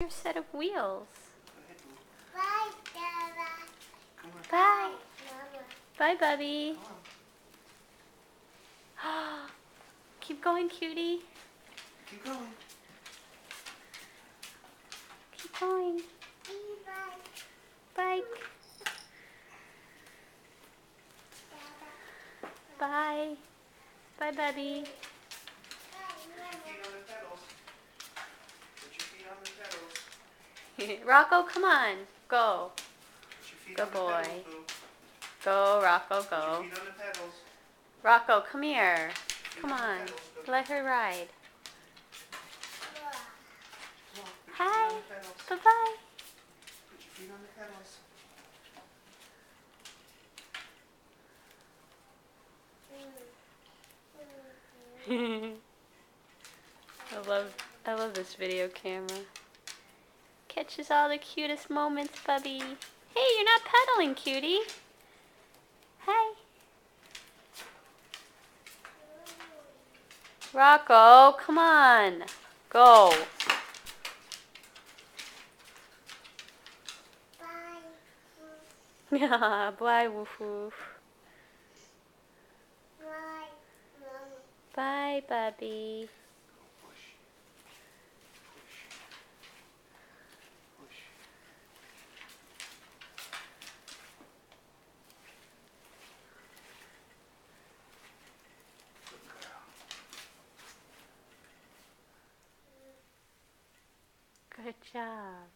another set of wheels. Bye, Dada. Bye. Bye, Mama. Bye, Bubby. Keep going, cutie. Keep going. Keep going. Bye. Bye. Bye. Bye, Bubby. Feet on the pedals. Put your feet on the pedals. Rocco, come on. Go. Put your feet Good on the boy. pedals, boo. Go, Rocco, Put your go. feet on the pedals. Rocco, come here. Feet Come on the on. pedals, boo. Let her ride. Come on, put your Hi. feet on the pedals. Bye-bye. Put your feet on the pedals. I love this video camera. Catches all the cutest moments, Bubby. Hey, you're not pedaling, cutie. Hey. Rocco, come on. Go. Yeah, bye, woof woof. Bye, Mama. Bye, Bubby. Go push. Push. Push. Good girl. Good job.